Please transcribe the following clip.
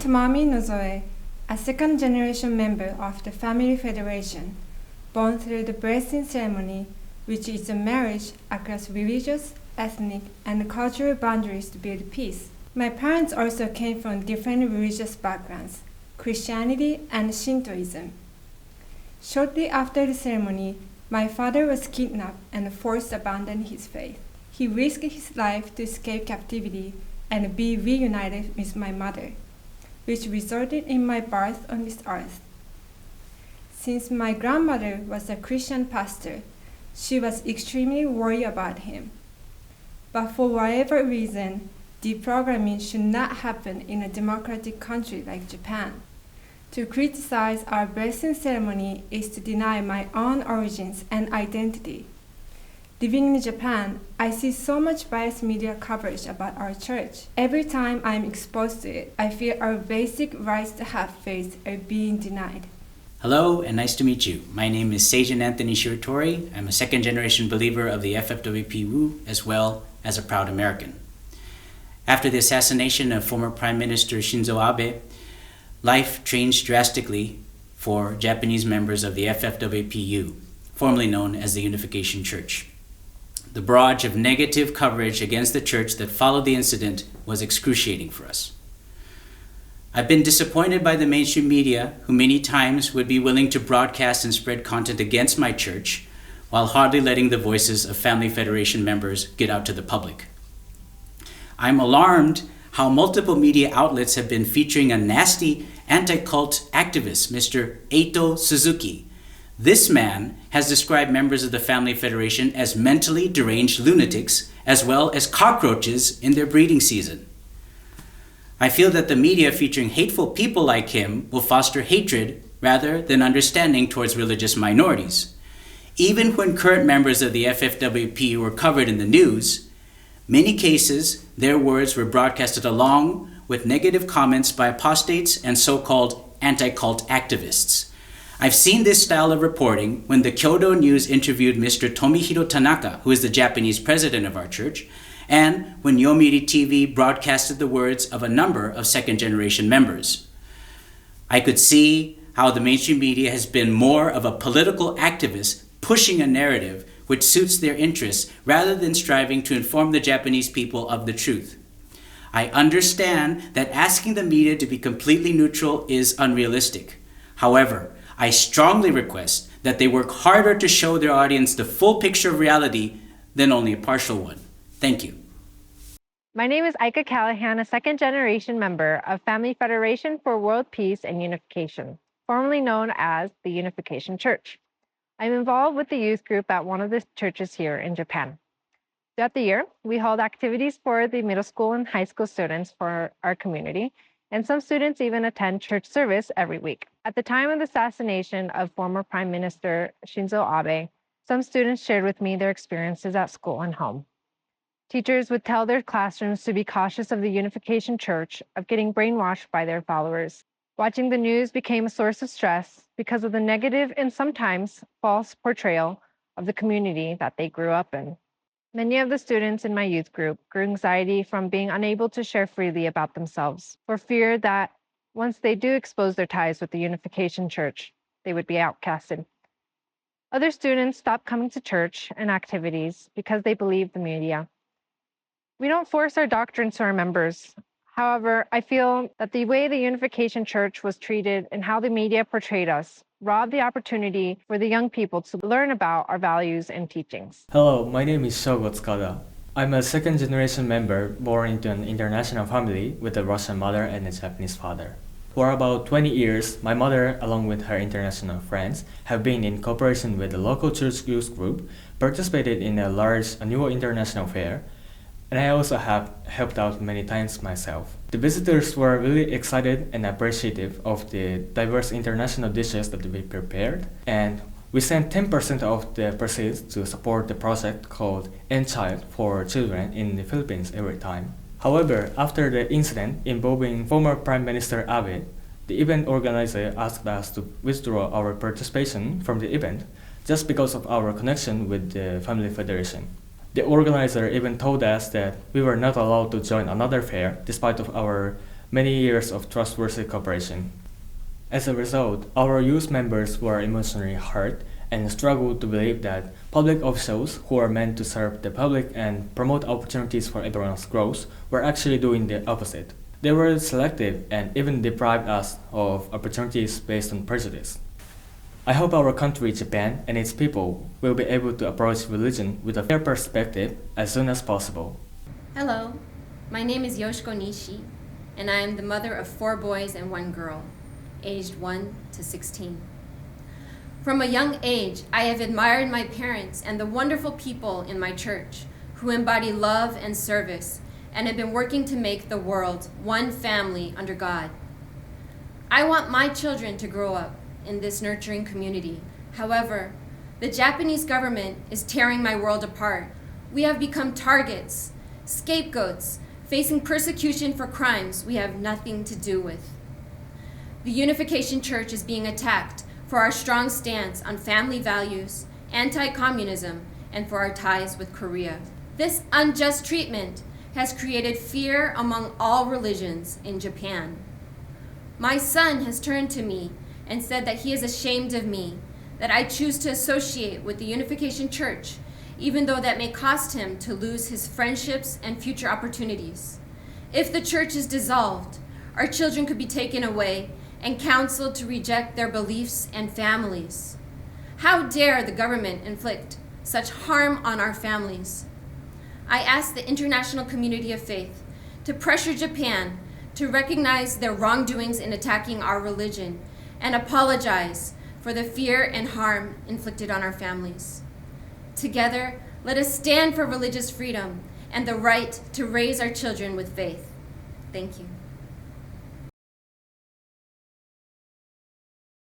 Tamami Nozoe, a second-generation member of the Family Federation, born through the blessing ceremony, which is a marriage across religious, ethnic, and cultural boundaries to build peace. My parents also came from different religious backgrounds, Christianity and Shintoism. Shortly after the ceremony, my father was kidnapped and forced to abandon his faith. He risked his life to escape captivity and be reunited with my mother, which resulted in my birth on this earth. Since my grandmother was a Christian pastor, she was extremely worried about him. But for whatever reason, deprogramming should not happen in a democratic country like Japan. To criticize our blessing ceremony is to deny my own origins and identity. Living in Japan, I see so much biased media coverage about our church. Every time I'm exposed to it, I feel our basic rights to have faith are being denied. Hello, and nice to meet you. My name is Seijin Anthony Shiratori. I'm a second-generation believer of the FFWP as well as a proud American. After the assassination of former Prime Minister Shinzo Abe, life changed drastically for Japanese members of the FFWPU, formerly known as the Unification Church. The barrage of negative coverage against the church that followed the incident was excruciating for us. I've been disappointed by the mainstream media, who many times would be willing to broadcast and spread content against my church, while hardly letting the voices of Family Federation members get out to the public. I'm alarmed how multiple media outlets have been featuring a nasty anti-cult activist, Mr. Eito Suzuki. This man has described members of the Family Federation as mentally deranged lunatics, as well as cockroaches in their breeding season. I feel that the media featuring hateful people like him will foster hatred rather than understanding towards religious minorities. Even when current members of the FFWP were covered in the news, many cases, their words were broadcasted along with negative comments by apostates and so-called anti-cult activists. I've seen this style of reporting when the Kyodo News interviewed Mr. Tomihiro Tanaka, who is the Japanese president of our church, and when Yomiuri TV broadcasted the words of a number of second-generation members. I could see how the mainstream media has been more of a political activist pushing a narrative which suits their interests rather than striving to inform the Japanese people of the truth. I understand that asking the media to be completely neutral is unrealistic. However, I strongly request that they work harder to show their audience the full picture of reality than only a partial one. Thank you. My name is Aika Callahan, a second-generation member of Family Federation for World Peace and Unification, formerly known as the Unification Church. I'm involved with the youth group at one of the churches here in Japan. Throughout the year, we hold activities for the middle school and high school students for our community, and some students even attend church service every week. At the time of the assassination of former Prime Minister Shinzo Abe, some students shared with me their experiences at school and home. Teachers would tell their classrooms to be cautious of the Unification Church, of getting brainwashed by their followers. Watching the news became a source of stress because of the negative and sometimes false portrayal of the community that they grew up in. Many of the students in my youth group grew anxiety from being unable to share freely about themselves, for fear that once they do expose their ties with the Unification Church, they would be outcasted. Other students stopped coming to church and activities because they believed the media. We don't force our doctrines to our members. However, I feel that the way the Unification Church was treated and how the media portrayed us robbed the opportunity for the young people to learn about our values and teachings. Hello, my name is Shogo Tsukada. I'm a second-generation member born into an international family with a Russian mother and a Japanese father. For about 20 years, my mother, along with her international friends, have been in cooperation with the local church youth group, participated in a large annual international fair, and I also have helped out many times myself. The visitors were really excited and appreciative of the diverse international dishes that we prepared, and we sent 10% of the proceeds to support the project called End Child for Children in the Philippines every time. However, after the incident involving former Prime Minister Abe, the event organizer asked us to withdraw our participation from the event just because of our connection with the Family Federation. The organizer even told us that we were not allowed to join another fair despite of our many years of trustworthy cooperation. As a result, our youth members were emotionally hurt and struggled to believe that public officials who are meant to serve the public and promote opportunities for everyone's growth were actually doing the opposite. They were selective and even deprived us of opportunities based on prejudice. I hope our country, Japan, and its people will be able to approach religion with a fair perspective as soon as possible. Hello, my name is Yoshiko Nishi, and I am the mother of 4 boys and 1 girl, aged 1 to 16. From a young age, I have admired my parents and the wonderful people in my church who embody love and service and have been working to make the world one family under God. I want my children to grow up in this nurturing community. However, the Japanese government is tearing my world apart. We have become targets, scapegoats, facing persecution for crimes we have nothing to do with. The Unification Church is being attacked for our strong stance on family values, anti-communism, and for our ties with Korea. This unjust treatment has created fear among all religions in Japan. My son has turned to me and said that he is ashamed of me, that I choose to associate with the Unification Church, even though that may cost him to lose his friendships and future opportunities. If the church is dissolved, our children could be taken away and counseled to reject their beliefs and families. How dare the government inflict such harm on our families? I ask the international community of faith to pressure Japan to recognize their wrongdoings in attacking our religion and apologize for the fear and harm inflicted on our families. Together, let us stand for religious freedom and the right to raise our children with faith. Thank you.